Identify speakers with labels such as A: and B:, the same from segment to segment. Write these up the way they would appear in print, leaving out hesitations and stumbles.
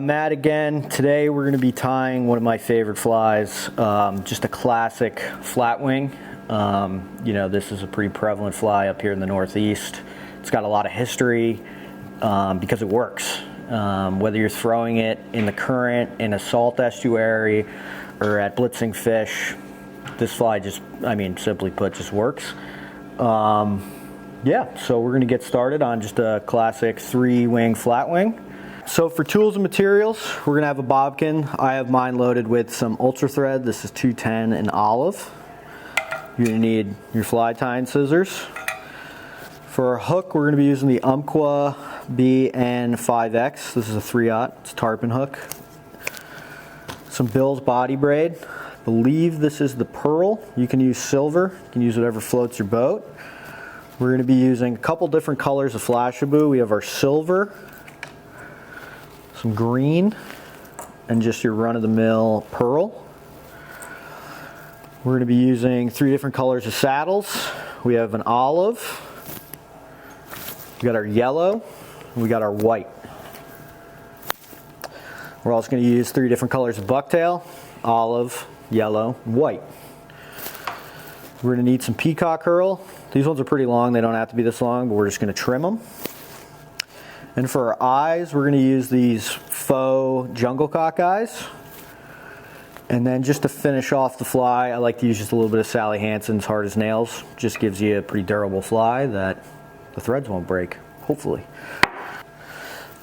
A: Matt again. Today we're going to be tying one of my favorite flies, just a classic flatwing. This is a pretty prevalent fly up here in the Northeast. It's got a lot of history because it works. Whether you're throwing it in the current, in a salt estuary, or at blitzing fish, this fly just, simply put, just works. So we're going to get started on just a classic 3-wing flatwing. So for tools and materials, we're going to have a bobbkin. I have mine loaded with some ultra thread. This is 210 and olive. You're going to need your fly tying scissors. For our hook, we're going to be using the Umpqua BN5X. This is a 3/0. It's a tarpon hook. Some Bill's body braid. I believe this is the pearl. You can use silver. You can use whatever floats your boat. We're going to be using a couple different colors of Flashabou. We have our silver, some green, and just your run-of-the-mill pearl. We're going to be using 3 different colors of saddles. We have an olive, we got our yellow, and we got our white. We're also going to use 3 different colors of bucktail: olive, yellow, and white. We're going to need some Peacock Herl. These ones are pretty long. They don't have to be this long, but we're just going to trim them. And for our eyes, we're going to use these Faux jungle cock eyes. And then just to finish off the fly, I like to use just a little bit of Sally Hansen's Hard as Nails. Just gives you a pretty durable fly that the threads won't break, hopefully.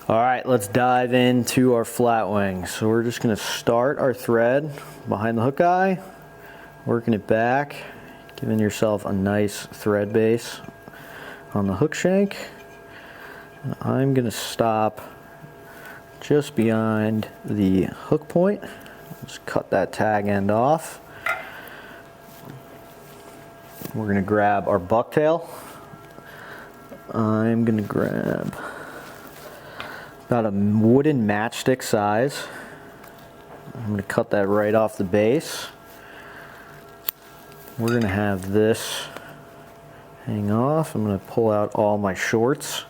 A: All right, let's dive into our flatwing. So we're just going to start our thread behind the hook eye, working it back, giving yourself a nice thread base on the hook shank. And I'm going to stop just behind the hook point. Just cut that tag end off. We're going to grab our bucktail. I'm going to grab about a wooden matchstick size. I'm going to cut that right off the base. We're going to have this hang off. I'm going to pull out all my shorts.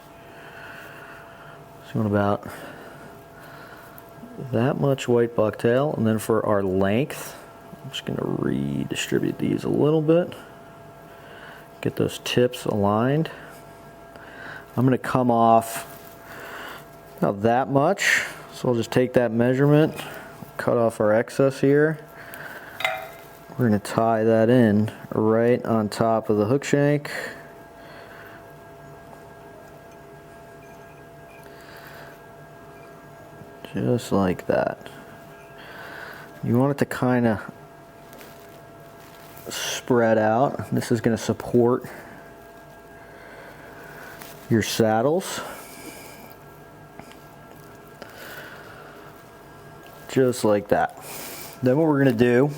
A: So about that much white bucktail, and then for our length, I'm just going to redistribute these a little bit. Get those tips aligned. I'm going to come off about that much, so I'll just take that measurement, cut off our excess here. We're going to tie that in right on top of the hook shank. Just like that. You want it to kind of spread out. This is going to support your saddles. Just like that. Then what we're going to do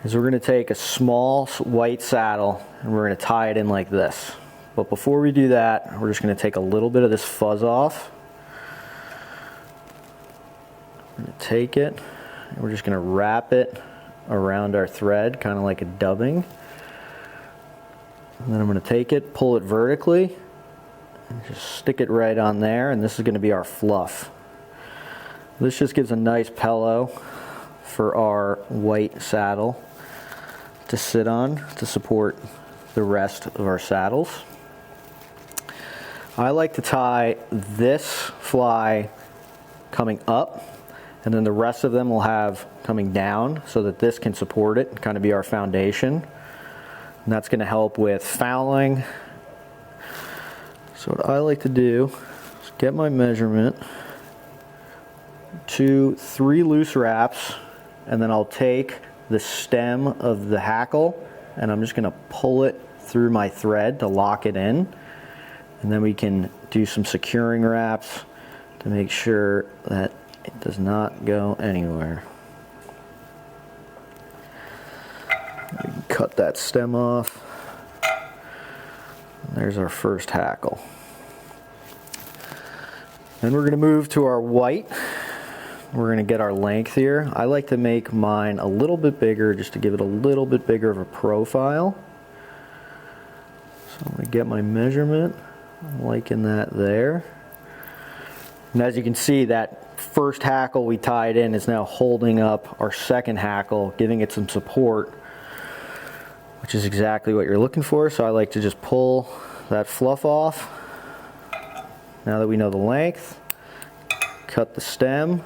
A: is we're going to take a small white saddle and we're going to tie it in like this. But before we do that, we're just going to take a little bit of this fuzz off. We're going to take it and we're just going to wrap it around our thread, kind of like a dubbing. And then I'm going to take it, pull it vertically, and just stick it right on there, and this is going to be our fluff. This just gives a nice pillow for our white saddle to sit on to support the rest of our saddles. I like to tie this fly coming up, and then the rest of them will have coming down so that this can support it and kind of be our foundation. And that's going to help with fouling. So what I like to do is get my measurement, 2, 3 loose wraps, and then I'll take the stem of the hackle and I'm just going to pull it through my thread to lock it in. And then we can do some securing wraps to make sure that it does not go anywhere. We can cut that stem off. And there's our first hackle. Then we're going to move to our white. We're going to get our length here. I like to make mine a little bit bigger just to give it a little bit bigger of a profile. So I'm going to get my measurement. I'm liking that there. And as you can see, that first hackle we tied in is now holding up our second hackle, giving it some support, which is exactly what you're looking for. So I like to just pull that fluff off. Now that we know the length, cut the stem.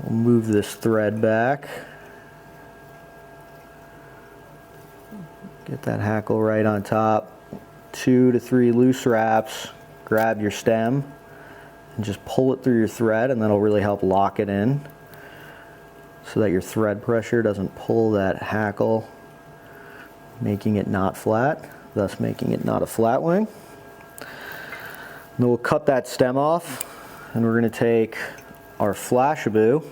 A: We'll move this thread back. Get that hackle right on top. 2 to 3 loose wraps. Grab your stem and just pull it through your thread, and that'll really help lock it in so that your thread pressure doesn't pull that hackle, making it not flat, thus making it not a flat wing. Then we'll cut that stem off, and we're going to take our Flashabou.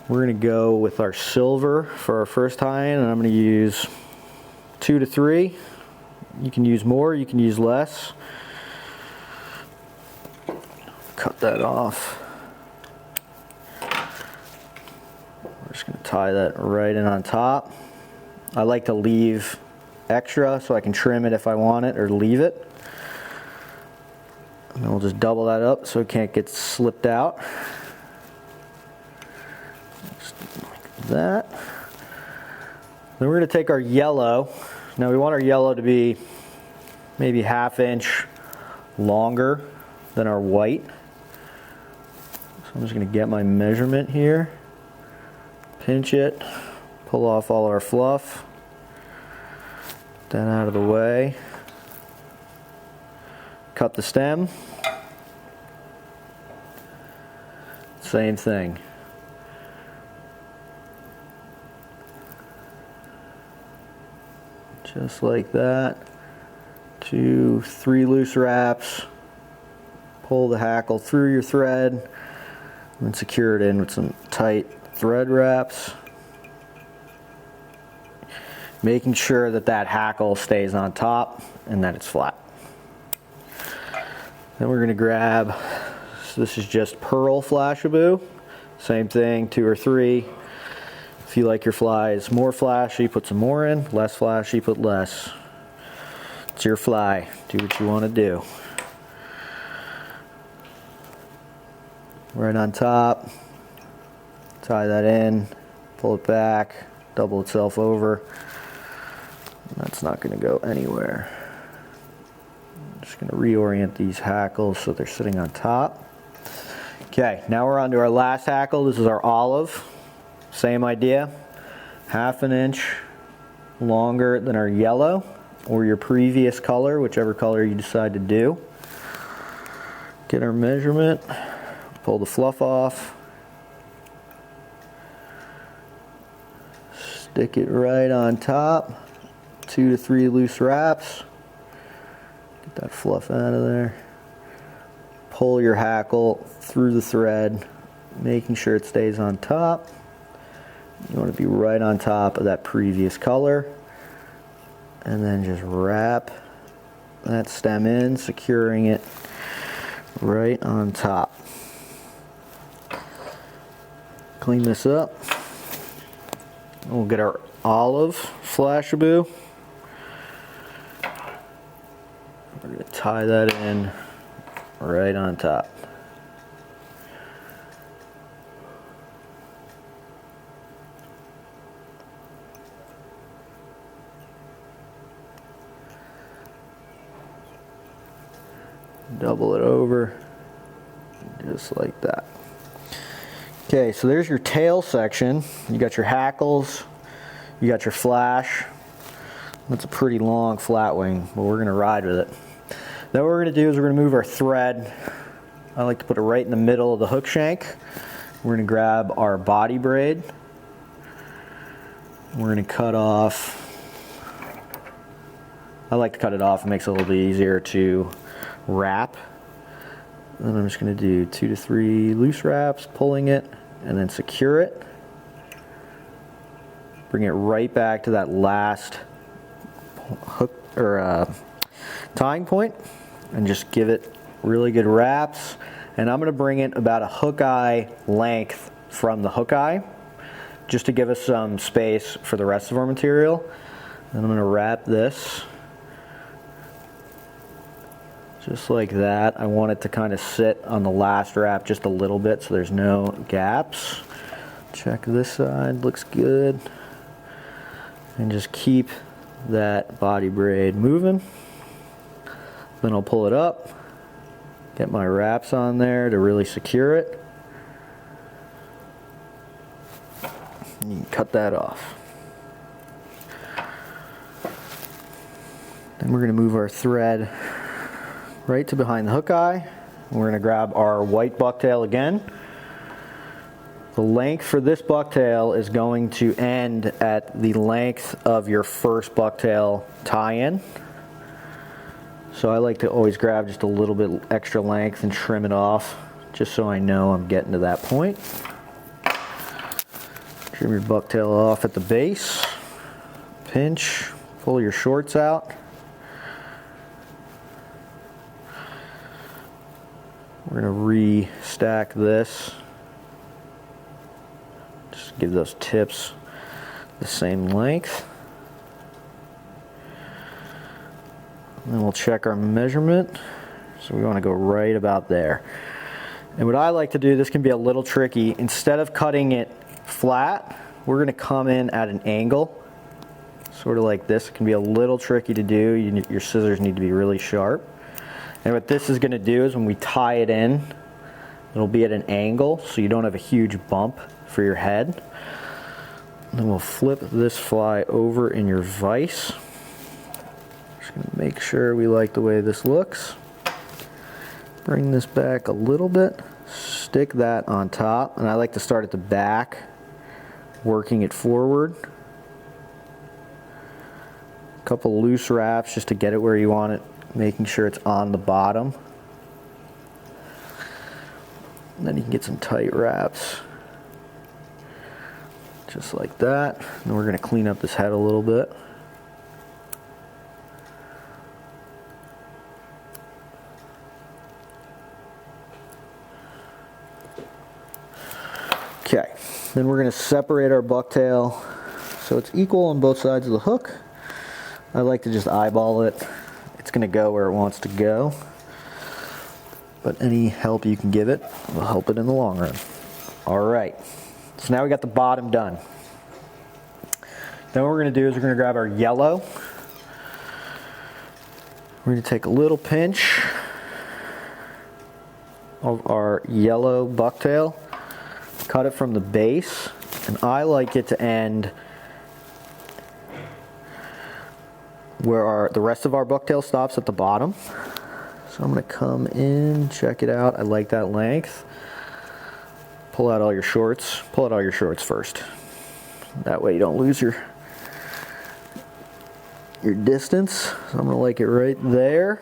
A: We're going to go with our silver for our first tie-in, and I'm going to use 2 to 3. You can use more, you can use less. Cut that off. We're just going to tie that right in on top. I like to leave extra so I can trim it if I want it, or leave it. And then we'll just double that up so it can't get slipped out. Just like that. Then we're going to take our yellow. Now we want our yellow to be maybe 1/2 inch longer than our white. So I'm just going to get my measurement here, pinch it, pull off all our fluff, that out of the way, cut the stem, same thing. Just like that. 2, 3 loose wraps, pull the hackle through your thread, and secure it in with some tight thread wraps, making sure that that hackle stays on top and that it's flat. Then we're going to grab, so this is just Herl Flashabou, same thing, 2 or 3. If you like your flies more flashy, put some more in. Less flashy, put less. It's your fly. Do what you want to do. Right on top. Tie that in. Pull it back. Double itself over. That's not going to go anywhere. I'm just going to reorient these hackles so they're sitting on top. Okay, now we're on to our last hackle. This is our olive. Same idea. 1/2 inch longer than our yellow or your previous color, whichever color you decide to do. Get our measurement, pull the fluff off, stick it right on top, 2 to 3 loose wraps, get that fluff out of there, pull your hackle through the thread, making sure it stays on top. You want to be right on top of that previous color, and then just wrap that stem in, securing it right on top. Clean this up. We'll get our olive Flashabou. We're going to tie that in right on top. Double it over, just like that. Okay, so there's your tail section. You got your hackles, you got your flash. That's a pretty long flat wing, but we're gonna ride with it. Then what we're gonna do is we're gonna move our thread. I like to put it right in the middle of the hook shank. We're gonna grab our body braid. We're gonna cut off. I like to cut it off, it makes it a little bit easier to wrap. Then I'm just going to do 2 to 3 loose wraps, pulling it, and then secure it. Bring it right back to that last hook or tying point, and just give it really good wraps. And I'm going to bring it about a hook eye length from the hook eye, just to give us some space for the rest of our material. And I'm going to wrap this Just like that. I want it to kind of sit on the last wrap just a little bit so there's no gaps. Check this side, looks good. And just keep that body braid moving. Then I'll pull it up, get my wraps on there to really secure it. And you can cut that off. Then we're going to move our thread right to behind the hook eye. We're going to grab our white bucktail again. The length for this bucktail is going to end at the length of your first bucktail tie-in. So I like to always grab just a little bit extra length and trim it off, just so I know I'm getting to that point. Trim your bucktail off at the base. Pinch, pull your shorts out. We're going to re-stack this. Just give those tips the same length. And then we'll check our measurement. So we want to go right about there. And what I like to do, this can be a little tricky, instead of cutting it flat, we're going to come in at an angle, sort of like this. It can be a little tricky to do. Your scissors need to be really sharp. And what this is going to do is when we tie it in, it'll be at an angle so you don't have a huge bump for your head. Then we'll flip this fly over in your vise. Just going to make sure we like the way this looks. Bring this back a little bit, stick that on top, and I like to start at the back, working it forward. A couple loose wraps just to get it where you want it, making sure it's on the bottom. And then you can get some tight wraps, just like that. And we're going to clean up this head a little bit. Okay, then we're going to separate our bucktail so it's equal on both sides of the hook. I like to just eyeball it. It's going to go where it wants to go, but any help you can give it will help it in the long run. All right, so now we got the bottom done. Then what we're going to do is we're going to grab our yellow. We're going to take a little pinch of our yellow bucktail, cut it from the base, and I like it to end where the rest of our bucktail stops at the bottom. So I'm going to come in, check it out. I like that length. Pull out all your shorts. Pull out all your shorts first. That way you don't lose your distance. So I'm going to like it right there.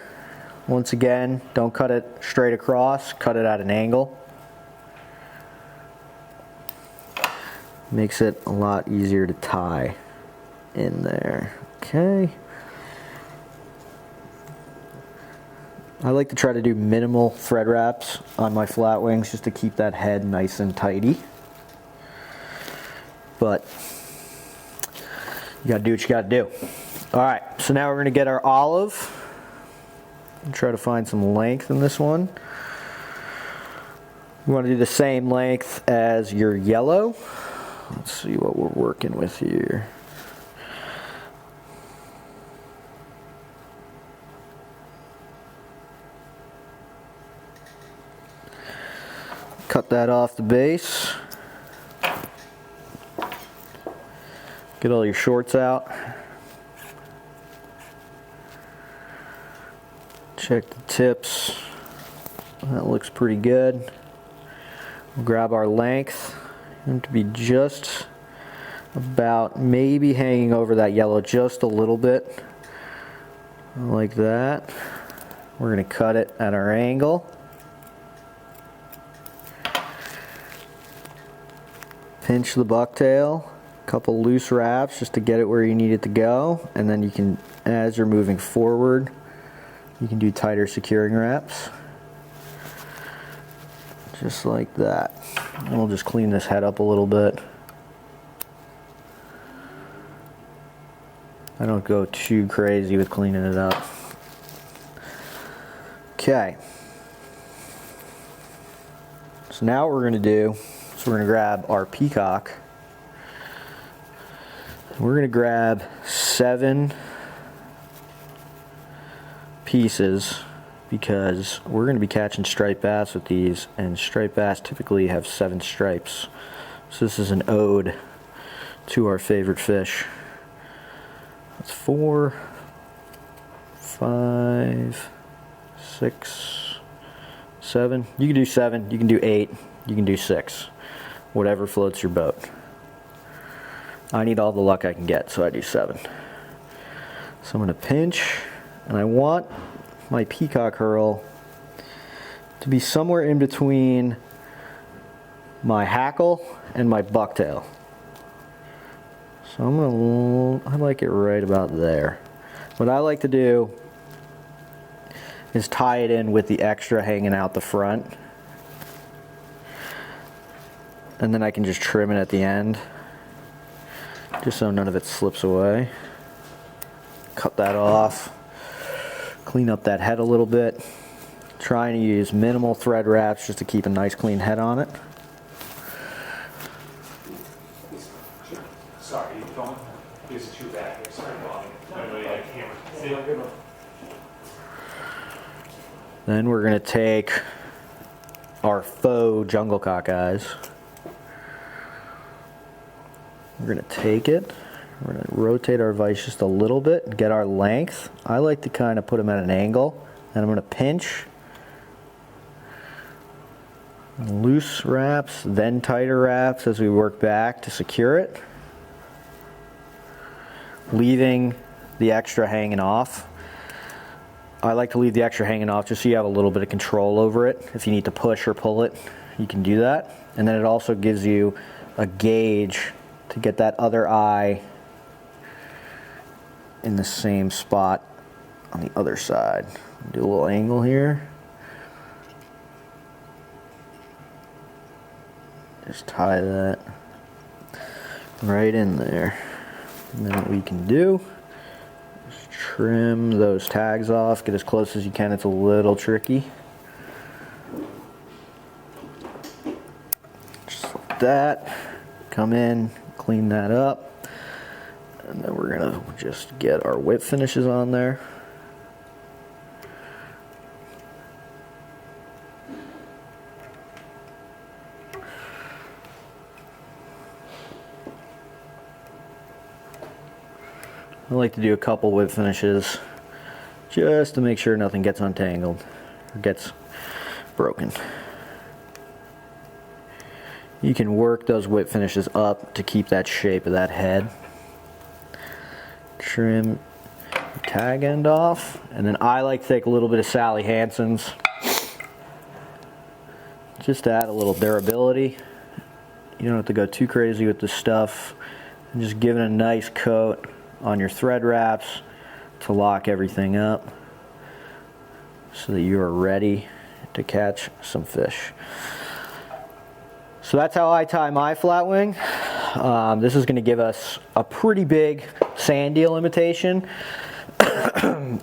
A: Once again, don't cut it straight across. Cut it at an angle. Makes it a lot easier to tie in there. Okay. I like to try to do minimal thread wraps on my flat wings just to keep that head nice and tidy. But you gotta do what you gotta do. All right, so now we're gonna get our olive and try to find some length in this one. You wanna do the same length as your yellow. Let's see what we're working with here. Cut that off the base. Get all your shorts out. Check the tips. That looks pretty good. We'll grab our length. And to be just about maybe hanging over that yellow just a little bit. Like that. We're going to cut it at our angle. Pinch the bucktail, a couple loose wraps just to get it where you need it to go, and then you can, as you're moving forward, you can do tighter securing wraps. Just like that. And we'll just clean this head up a little bit. I don't go too crazy with cleaning it up. Okay. So now what we're going to do is we're going to grab our Peacock. We're going to grab 7 pieces because we're going to be catching striped bass with these, and striped bass typically have 7 stripes. So this is an ode to our favorite fish. That's 4, 5, 6, 7. You can do 7, you can do 8, you can do 6. Whatever floats your boat. I need all the luck I can get, so I do 7. So I'm going to pinch, and I want my Peacock Herl to be somewhere in between my hackle and my bucktail. So I like it right about there. What I like to do is tie it in with the extra hanging out the front, and then I can just trim it at the end, just so none of it slips away. Cut that off, clean up that head a little bit, trying to use minimal thread wraps just to keep a nice clean head on it.
B: Sorry, you filming? There's a 2 back here. Sorry, Bobby. I know you had a camera. See you.
A: Then we're going to take our faux jungle cockeyes. We're going to take it. We're going to rotate our vise just a little bit and get our length. I like to kind of put them at an angle. And I'm going to pinch. Loose wraps, then tighter wraps as we work back to secure it. Leaving the extra hanging off. I like to leave the extra hanging off just so you have a little bit of control over it. If you need to push or pull it, you can do that. And then it also gives you a gauge to get that other eye in the same spot on the other side. Do a little angle here. Just tie that right in there. And then what we can do is trim those tags off, get as close as you can. It's a little tricky. Just like that. Come in, clean that up. And then we're gonna just get our whip finishes on there. I like to do a couple whip finishes just to make sure nothing gets untangled or gets broken. You can work those whip finishes up to keep that shape of that head. Trim the tag end off, and then I like to take a little bit of Sally Hansen's just to add a little durability. You don't have to go too crazy with this stuff, and just give it a nice coat on your thread wraps to lock everything up so that you are ready to catch some fish. So that's how I tie my flatwing. This is going to give us a pretty big sand eel imitation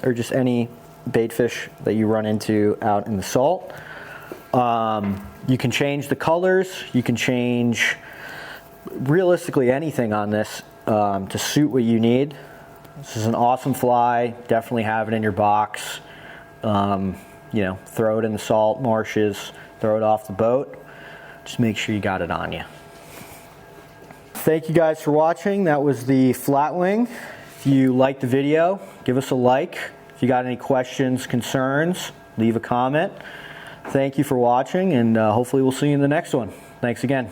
A: or just any bait fish that you run into out in the salt. You can change the colors, you can change realistically anything on this to suit what you need. This is an awesome fly. Definitely have it in your box. You know, throw it in the salt marshes, throw it off the boat. Just make sure you got it on you. Thank you guys for watching. That was the flatwing. If you liked the video, give us a like. If you got any questions, concerns, leave a comment. Thank you for watching, and hopefully we'll see you in the next one. Thanks again.